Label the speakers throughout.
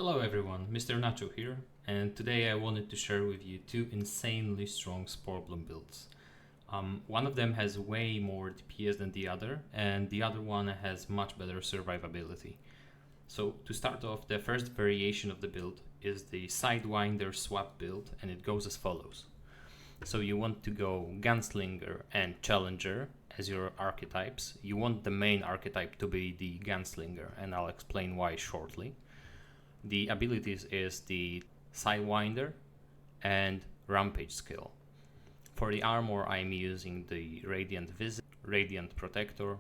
Speaker 1: Hello everyone, Mr. Nacho here, and today I wanted to share with you two insanely strong Sporebloom builds. One of them has way more DPS than the other, and the other one has much better survivability. So to start off, the first variation of the build is the Sidewinder swap build, and it goes as follows. So you want to go Gunslinger and Challenger as your archetypes. You want the main archetype to be the Gunslinger, and I'll explain why shortly. The abilities is the Sidewinder and Rampage skill. For the armor, I'm using the Radiant Visit, Radiant Protector,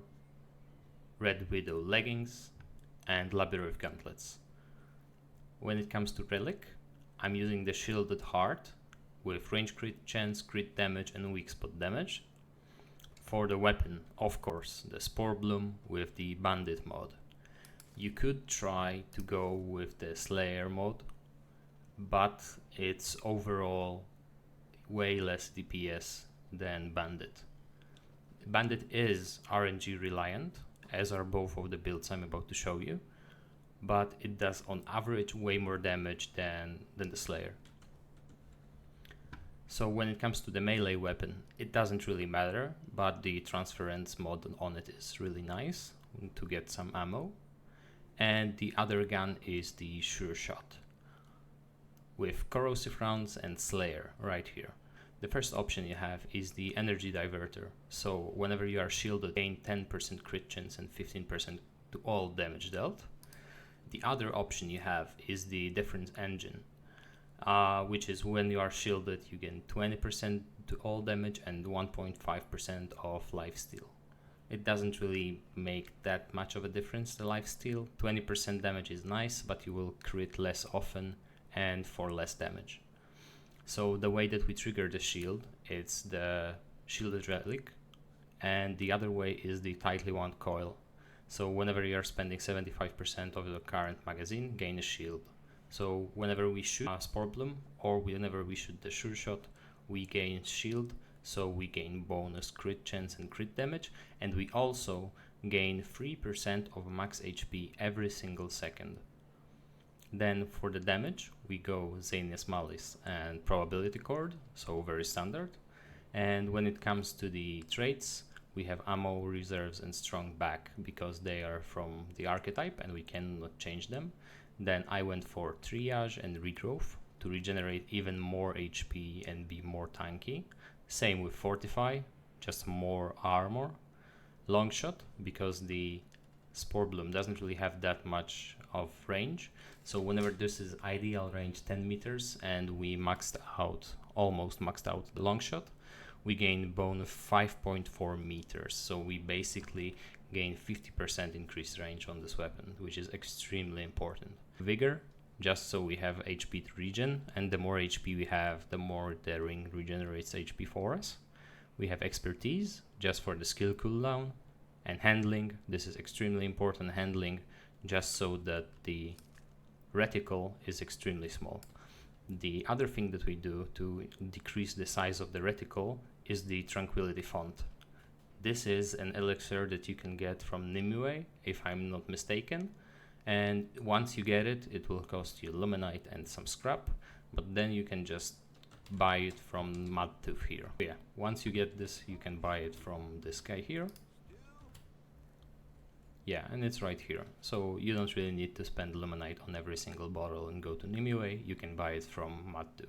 Speaker 1: Red Widow leggings, and Labyrinth gauntlets. When it comes to relic, I'm using the Shielded Heart with range crit chance, crit damage, and weak spot damage. For the weapon, of course, the Sporebloom with the Bandit mod. You could try to go with the Slayer mod, but it's overall way less DPS than Bandit. Bandit is RNG reliant, as are both of the builds I'm about to show you, but it does on average way more damage than the Slayer. So when it comes to the melee weapon, it doesn't really matter, but the transference mod on it is really nice to get some ammo. And the other gun is the Sure Shot with corrosive rounds and Slayer right here. The first option you have is the Energy Diverter. So whenever you are shielded, gain 10% crit chance and 15% to all damage dealt. The other option you have is the Difference Engine, which is when you are shielded, you gain 20% to all damage and 1.5% of lifesteal. It doesn't really make that much of a difference, the lifesteal. 20% damage is nice, but you will crit less often and for less damage. So the way that we trigger the shield, it's the Shielded Relic, and the other way is the Tightly Wound Coil. So whenever you are spending 75% of the current magazine, gain a shield. So whenever we shoot a Sporebloom or whenever we shoot the Sure Shot, we gain shield. So we gain bonus crit chance and crit damage, and we also gain 3% of max HP every single second. Then for the damage, we go Zanius Malice and Probability Cord, so very standard. And when it comes to the traits, we have Ammo, Reserves, and Strong Back, because they are from the archetype and we cannot change them. Then I went for Triage and Regrowth to regenerate even more HP and be more tanky. Same with Fortify, just more armor. Longshot, because the Sporebloom doesn't really have that much of range. So whenever this is ideal range 10 meters and we almost maxed out the Longshot, we gain bonus 5.4 meters. So we basically gain 50% increased range on this weapon, which is extremely important. Vigor, just so we have HP to regen, and the more HP we have, the more the ring regenerates HP for us. We have Expertise, just for the skill cooldown, and Handling. This is extremely important, handling, just so that the reticle is extremely small. The other thing that we do to decrease the size of the reticle is the Tranquility Font. This is an elixir that you can get from Nimue, if I'm not mistaken. And once you get it, it will cost you Luminite and some scrap, but then you can just buy it from Mudtooth here. Yeah, once you get this, you can buy it from this guy here. Yeah, and it's right here. So you don't really need to spend Luminite on every single bottle and go to Nimue, you can buy it from Mudtooth.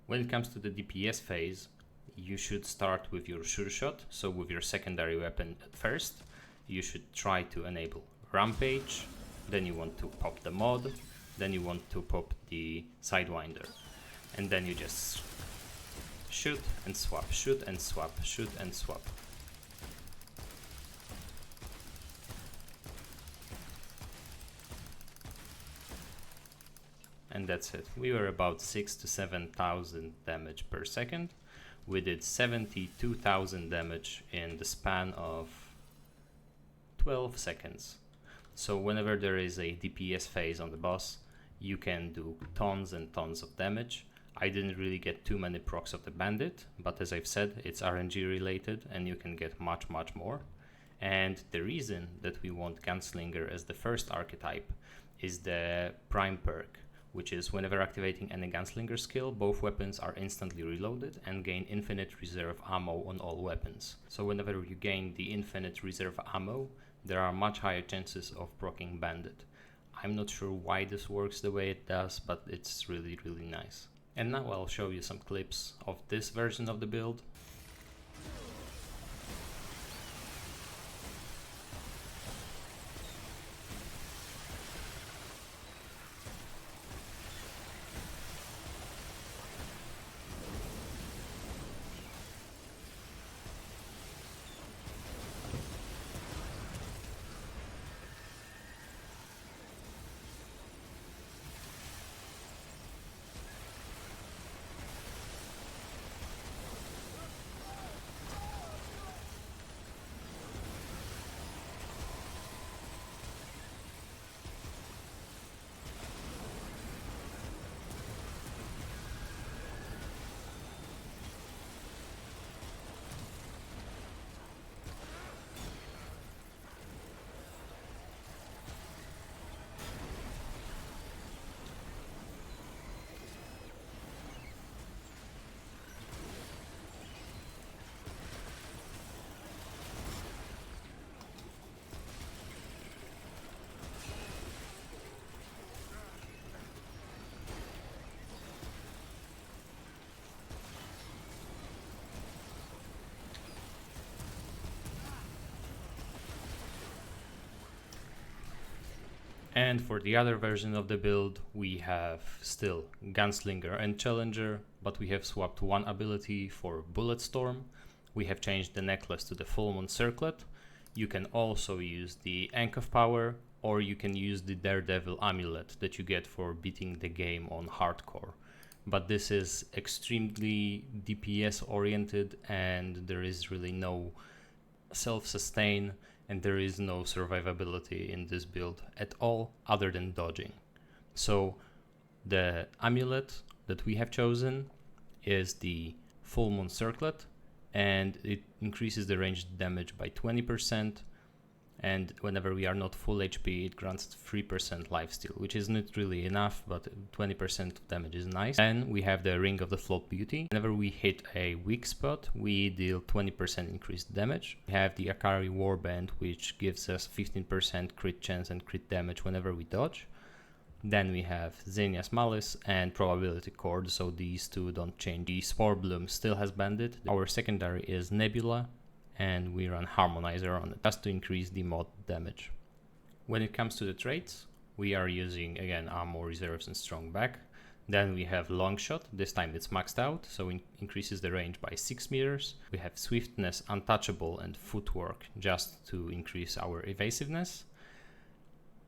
Speaker 1: When it comes to the DPS phase, you should start with your Sure Shot, so with your secondary weapon at first. You should try to enable Rampage, then you want to pop the mod, then you want to pop the Sidewinder, and then you just shoot and swap, shoot and swap, shoot and swap. And that's it. We were about 6,000 to 7,000 damage per second. We did 72,000 damage in the span of 12 seconds. So whenever there is a DPS phase on the boss, you can do tons and tons of damage. I didn't really get too many procs of the Bandit, but as I've said, it's RNG related and you can get much more. And the reason that we want Gunslinger as the first archetype is the Prime perk, which is whenever activating any Gunslinger skill, both weapons are instantly reloaded and gain infinite reserve ammo on all weapons. So whenever you gain the infinite reserve ammo, there are much higher chances of proccing Bandit. I'm not sure why this works the way it does, but it's really nice. And now I'll show you some clips of this version of the build. And for the other version of the build, we have still Gunslinger and Challenger, but we have swapped one ability for Bulletstorm. We have changed the necklace to the Full Moon Circlet. You can also use the Ankh of Power, or you can use the Daredevil Amulet that you get for beating the game on hardcore. But this is extremely DPS oriented, and there is really no self-sustain, and there is no survivability in this build at all other than dodging. So the amulet that we have chosen is the Full Moon Circlet, and it increases the ranged damage by 20%, and whenever we are not full HP, it grants 3% lifesteal, which is not really enough, but 20% of damage is nice. And we have the Ring of the Float Beauty. Whenever we hit a weak spot, we deal 20% increased damage. We have the Akari Warband, which gives us 15% crit chance and crit damage whenever we dodge. Then we have Xenia's Malice and Probability Cord, so these two don't change. The Sporebloom still has Bandit. Our secondary is Nebula, and we run Harmonizer on it just to increase the mod damage. When it comes to the traits, we are using again ammo, reserves, and strong back. Then we have long shot. This time it's maxed out, so it increases the range by 6 meters. We have swiftness, untouchable, and footwork just to increase our evasiveness.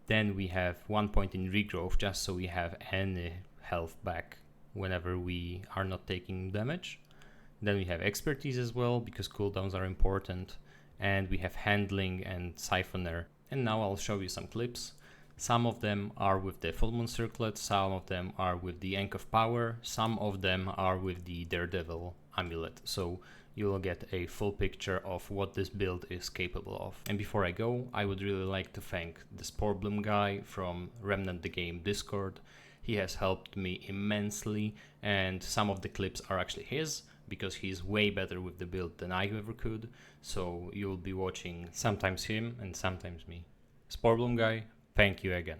Speaker 1: Then we have 1 point in regrowth just so we have any health back whenever we are not taking damage. Then we have expertise as well, because cooldowns are important, and we have handling and siphoner. And now I'll show you some clips. Some of them are with the Full Moon Circlet, some of them are with the Ankh of Power, some of them are with the Daredevil Amulet. So you will get a full picture of what this build is capable of. And before I go, I would really like to thank the Sporebloom guy from Remnant the Game Discord. He has helped me immensely, and some of the clips are actually his, because he's way better with the build than I ever could. So you'll be watching sometimes him and sometimes me. Sporebloom guy, thank you again.